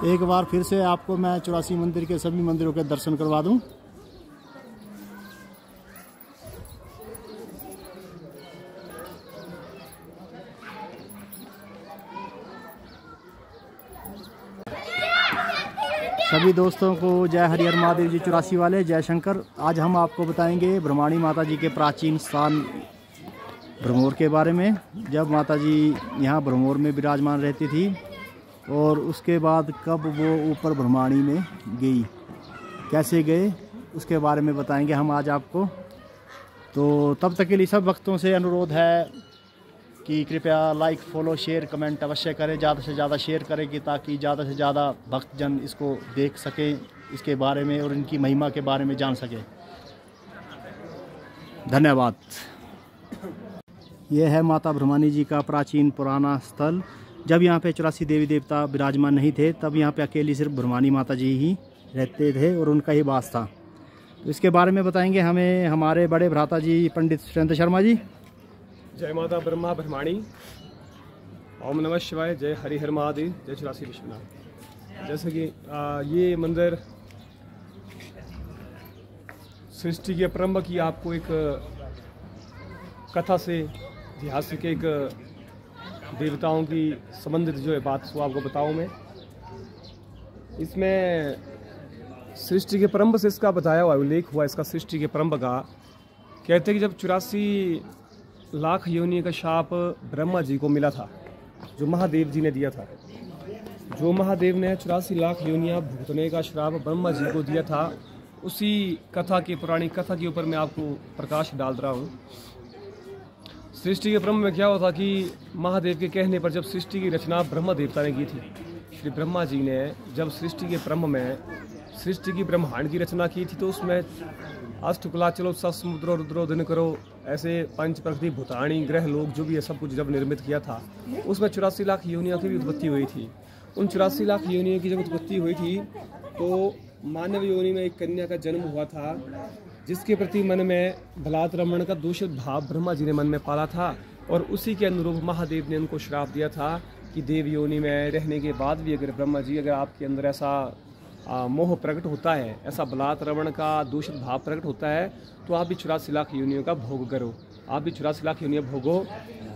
एक बार फिर से आपको मैं 84 मंदिर के सभी मंदिरों के दर्शन करवा दूं। सभी दोस्तों को जय हरिहर महादेव जी 84 वाले, जय शंकर। आज हम आपको बताएंगे ब्रह्माणी माता जी के प्राचीन स्थान ब्रह्मौर के बारे में। जब माता जी यहाँ ब्रह्मौर में विराजमान रहती थी और उसके बाद कब वो ऊपर ब्रह्माणी में गई, कैसे गए, उसके बारे में बताएंगे हम आज आपको। तो तब तक के लिए सब भक्तों से अनुरोध है कि कृपया लाइक, फॉलो, शेयर, कमेंट अवश्य करें। ज़्यादा से ज़्यादा शेयर करें कि ताकि ज़्यादा से ज़्यादा भक्तजन इसको देख सकें, इसके बारे में और इनकी महिमा के बारे में जान सकें। धन्यवाद। यह है माता ब्रह्माणी जी का प्राचीन पुराना स्थल। जब यहाँ पे 84 देवी देवता विराजमान नहीं थे, तब यहाँ पे अकेली सिर्फ ब्रह्माणी माता जी ही रहते थे और उनका ही वास था। तो इसके बारे में बताएंगे हमें हमारे बड़े भ्राता जी पंडित सुरेंद्र शर्मा जी। जय माता ब्रह्मा ब्रह्माणी, ओम नमः शिवाय, जय हरिहर महादेव, जय 84 विश्वनाथ। जैसे कि ये मंदिर सृष्टि के प्रारंभ की आपको एक कथा से ऐतिहासिक एक देवताओं की संबंधित जो है बात वो आपको बताऊं मैं। इसमें सृष्टि के प्रारंभ से इसका बताया हुआ उल्लेख हुआ इसका सृष्टि के प्रारंभ का। कहते हैं कि जब 84 लाख योनि का शाप ब्रह्मा जी को मिला था, जो महादेव जी ने दिया था। जो महादेव ने 84 लाख योनियां भुगतने का श्राप ब्रह्मा जी को दिया था, उसी कथा की पौराणिक कथा के ऊपर मैं आपको प्रकाश डाल रहा हूँ। सृष्टि के प्रारंभ में क्या हुआ था कि महादेव के कहने पर जब सृष्टि की रचना ब्रह्मा देवता ने की थी, श्री ब्रह्मा जी ने जब सृष्टि के प्रारंभ में सृष्टि की ब्रह्मांड की रचना की थी, तो उसमें अष्टकुला चलो समुद्रो रुद्रो दिन करो, ऐसे पंच प्रकृति भूतानी ग्रह लोग जो भी है सब कुछ जब निर्मित किया था, उसमें 84 लाख योनियों की भी उत्पत्ति हुई थी। उन 84 लाख योनियों की जब उत्पत्ति हुई थी तो मानव योनि में एक कन्या का जन्म हुआ था, जिसके प्रति मन में बलात् रमण का दूषित भाव ब्रह्मा जी ने मन में पाला था। और उसी के अनुरूप महादेव ने उनको श्राप दिया था कि देव योनि में रहने के बाद भी अगर ब्रह्मा जी अगर आपके अंदर ऐसा मोह प्रकट होता है, ऐसा बलात् रमण का दूषित भाव प्रकट होता है, तो आप भी 84 लाख योनियों का भोग करो, आप भी 84 लाख योनियाँ भोगो।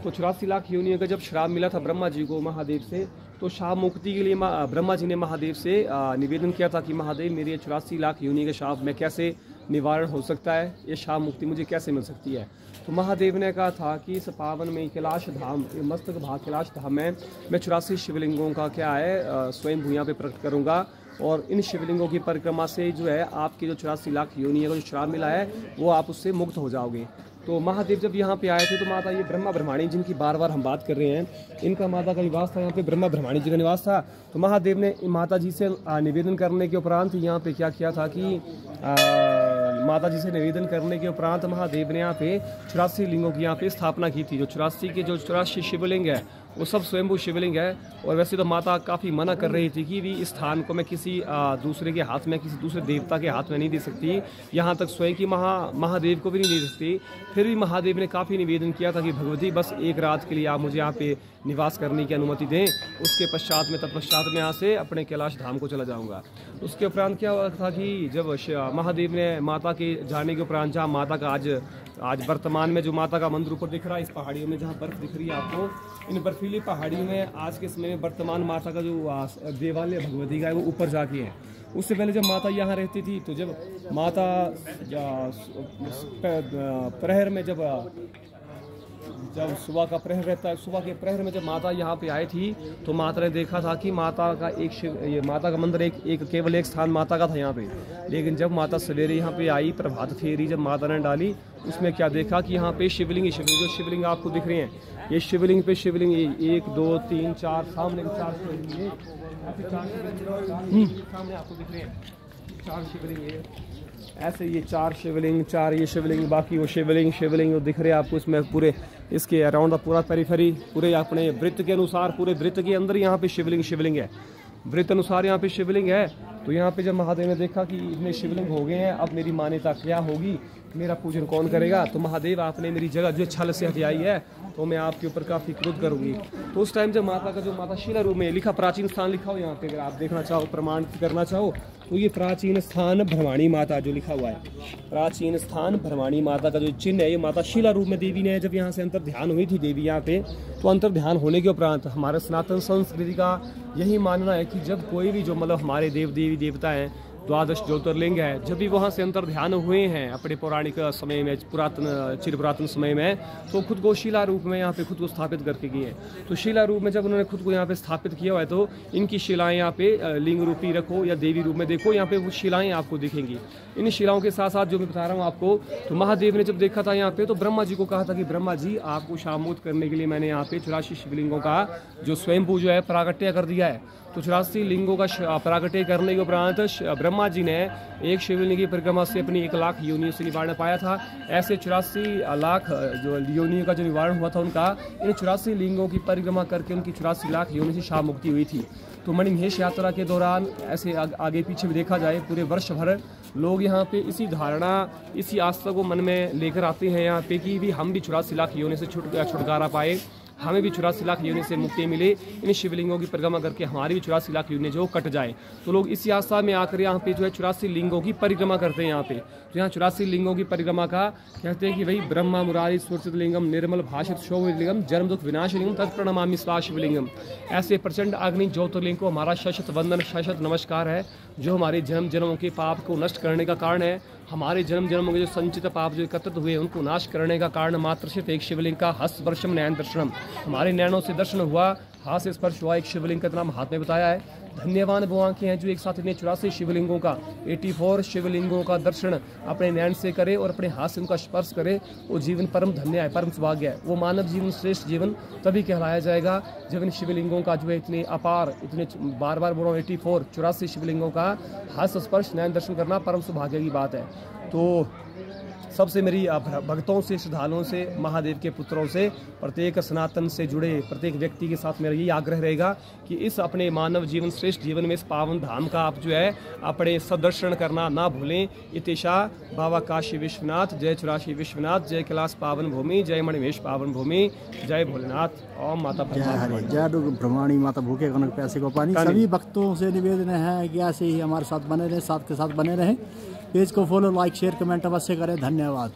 तो 84 लाख योनियों का जब श्राप मिला था ब्रह्मा जी को महादेव से, तो शाप मुक्ति के लिए ब्रह्मा जी ने महादेव से निवेदन किया था कि महादेव मेरी 84 लाख योनि का शाप में कैसे निवारण हो सकता है, ये शाप मुक्ति मुझे कैसे मिल सकती है। तो महादेव ने कहा था कि इस पावन में कैलाश धाम, मस्तक भाग कैलाश धाम में मैं 84 शिवलिंगों का क्या है स्वयं भूया पे प्रकट करूँगा, और इन शिवलिंगों की परिक्रमा से जो है आपके जो 84 लाख योनियों का जो श्राप मिला है वो आप उससे मुक्त हो जाओगे। तो महादेव जब यहाँ पे आए थे तो माता ये ब्रह्मा ब्रह्माणी जिनकी बार बार हम बात कर रहे हैं, इनका माता का निवास था यहाँ पे, ब्रह्मा ब्रह्माणी जी का निवास था। तो महादेव ने माता जी से निवेदन करने के उपरांत यहाँ पे क्या किया था कि माता जी से निवेदन करने के उपरांत महादेव ने यहाँ पे 84 लिंगों की यहाँ पे स्थापना की थी। जो 84 के जो 84 शिवलिंग है वो सब स्वयंभू शिवलिंग है। और वैसे तो माता काफ़ी मना कर रही थी कि भी इस स्थान को मैं किसी दूसरे के हाथ में, किसी दूसरे देवता के हाथ में नहीं दे सकती, यहाँ तक स्वयं की महादेव को भी नहीं दे सकती। फिर भी महादेव ने काफ़ी निवेदन किया था कि भगवती बस एक रात के लिए आप मुझे यहाँ पे निवास करने की अनुमति दें, उसके पश्चात में तत्पश्चात में यहाँ से अपने कैलाश धाम को चला जाऊँगा। उसके उपरांत क्या हुआ था कि जब महादेव ने माता के जाने के उपरांत, जहाँ माता का आज वर्तमान में जो माता का मंदिर ऊपर दिख रहा है, इस पहाड़ियों में जहाँ बर्फ दिख रही है आपको, इन बर्फीली पहाड़ियों में आज के समय में वर्तमान माता का जो देवालय भगवती का है वो ऊपर जाके है। उससे पहले जब माता यहाँ रहती थी, तो जब माता प्रहर में जब सुबह का प्रहर रहता है, सुबह के प्रहर में जब माता यहाँ पे आई थी, तो माता ने देखा था कि माता का माता का मंदिर केवल एक स्थान माता का था यहाँ पे। लेकिन जब माता सवेरे यहाँ पे आई, प्रभात फेरी जब माता ने डाली, उसमें क्या देखा कि यहाँ पे शिवलिंग जो शिवलिंग आपको दिख रहे हैं, ये शिवलिंग पे शिवलिंग 1 2 3 4 सामने 4 शिवलिंग सामने आपको दिख रहे हैं, 4 शिवलिंग ऐसे, ये 4 शिवलिंग, 4 ये शिवलिंग, बाकी वो शिवलिंग वो दिख रहे हैं आपको। इसमें पूरे इसके अराउंड पूरा पेरिफेरी पूरे अपने वृत्त के अनुसार, पूरे वृत्त के अंदर यहाँ पे शिवलिंग है, वृत्त अनुसार यहाँ पे शिवलिंग है। तो यहाँ पे जब महादेव ने देखा कि इतने शिवलिंग हो गए हैं, अब मेरी मान्यता क्या होगी मेरा पूजन कौन करेगा? तो महादेव आपने मेरी जगह जो छल से हथियाई है तो मैं आपके ऊपर काफ़ी क्रोध करूंगी। तो उस टाइम जब माता का जो माता शिला रूप में लिखा, प्राचीन स्थान लिखा हो यहाँ पे, अगर आप देखना चाहो, प्रमाण करना चाहो, तो ये प्राचीन स्थान भ्रमाणी माता जो लिखा हुआ है, प्राचीन स्थान भ्रमाणी माता का जो चिन्ह है, ये माता शिला रूप में देवी ने जब यहाँ से अंतर ध्यान हुई थी देवी यहाँ पे, तो अंतर ध्यान होने के उपरांत हमारे सनातन संस्कृति का यही मानना है कि जब कोई भी जो मतलब हमारे देव देवी देवता हैं, द्वादश ज्योतिर्लिंग है, जब भी वहाँ से अंतर ध्यान हुए हैं अपने पौराणिक समय में, पुरातन चिर पुरातन समय में, तो खुद को शिला रूप में यहाँ पे खुद को स्थापित करके गए हैं। तो शिला रूप में जब उन्होंने खुद को यहाँ पे स्थापित किया हुआ है, तो इनकी शिलाएं यहाँ पे लिंग रूपी रखो या देवी रूप में देखो, यहाँ पे वो शिलाएं आपको दिखेंगी। इन शिलाओं के साथ साथ जो मैं बता रहा हूँ आपको, तो महादेव ने जब देखा था यहाँ पे, तो ब्रह्मा जी को कहा था कि ब्रह्मा जी आपको शामोद करने के लिए मैंने यहाँ पे 84 शिवलिंगों का जो स्वयंभू जो है प्रागट्य कर दिया है। तो 84 लिंगों का प्रागट्य करने के उपरांत ब्रह्मा जी ने एक शिवलिंग की परिक्रमा से अपनी 1 लाख योनियों से निवारण पाया था। ऐसे 84 लाख जो योनियों का जो निवारण हुआ था उनका, इन 84 लिंगों की परिक्रमा करके उनकी 84 लाख योनि से शाम मुक्ति हुई थी। तो मणिमहेश यात्रा के दौरान ऐसे आगे पीछे भी देखा जाए, पूरे वर्ष भर लोग यहाँ पे इसी धारणा, इसी आस्था को मन में लेकर आते हैं यहाँ पे कि भी हम भी 84 लाख योनि से छुटकारा पाए, हमें भी 84 लाख योनि से मुक्ति मिले, इन शिवलिंगों की परिक्रमा करके हमारी भी 84 लाख योनि जो कट जाए। तो लोग इसी आस्था में आकर यहाँ पे जो है 84 लिंगों की परिक्रमा करते हैं यहाँ पे। तो यहाँ 84 लिंगों की परिक्रमा का कहते हैं कि भाई ब्रह्मा मुरारी सुरचित लिंगम निर्मल भाषित शोभित लिंगम जन्म दुख विनाश लिंगम तत्प्रणमामि स्वा शिवलिंगम। ऐसे प्रचंड अग्नि ज्योतिर्लिंग को हमारा शशत वंदन, शशत नमस्कार है, जो हमारे जन्म जन्मों के पाप को नष्ट करने का कारण है। हमारे जन्म जन्मों के जो संचित पाप जो एकत्रित हुए उनको नाश करने का कारण मात्र सिर्फ एक शिवलिंग का हस्त स्पर्शम नयन दर्शनम, हमारे नैनों से दर्शन हुआ, हाथ से स्पर्श हुआ, एक शिवलिंग का नाम हाथ में बताया है। धन्यवान वो आंखें हैं जो एक साथ इन्हें 84 शिवलिंगों का, 84 शिवलिंगों का दर्शन अपने नैन से करे और अपने हाथ से उनका स्पर्श करे। वो जीवन परम धन्य है, परम सौभाग्य है। वो मानव जीवन श्रेष्ठ जीवन तभी कहलाया जाएगा जब इन शिवलिंगों का जो है इतने अपार, इतने बार बार बोल रहा हूँ 84 शिवलिंगों का हाथ स्पर्श नैन दर्शन करना परम सौभाग्य की बात है। तो सबसे मेरी भक्तों से, श्रद्धालुओं से, महादेव के पुत्रों से, प्रत्येक सनातन से जुड़े प्रत्येक व्यक्ति के साथ मेरा यही आग्रह रहेगा कि इस अपने मानव जीवन श्रेष्ठ जीवन में इस पावन धाम का आप जो है अपने सदर्शन करना ना भूलें। इतिशा बाबा काशी विश्वनाथ, जय 84 विश्वनाथ, जय कैलाश पावन भूमि, जय मणिमहेश पावन भूमि, जय भोलेनाथ, ओम माता जय भ्रमाणी माता भूखे कनक प्यासे को पानी। सभी भक्तों से निवेदन है कि ऐसे ही हमारे साथ बने रहें, साथ के साथ बने रहें। पेज को फॉलो, लाइक, शेयर, कमेंट अवश्य करें। धन्यवाद।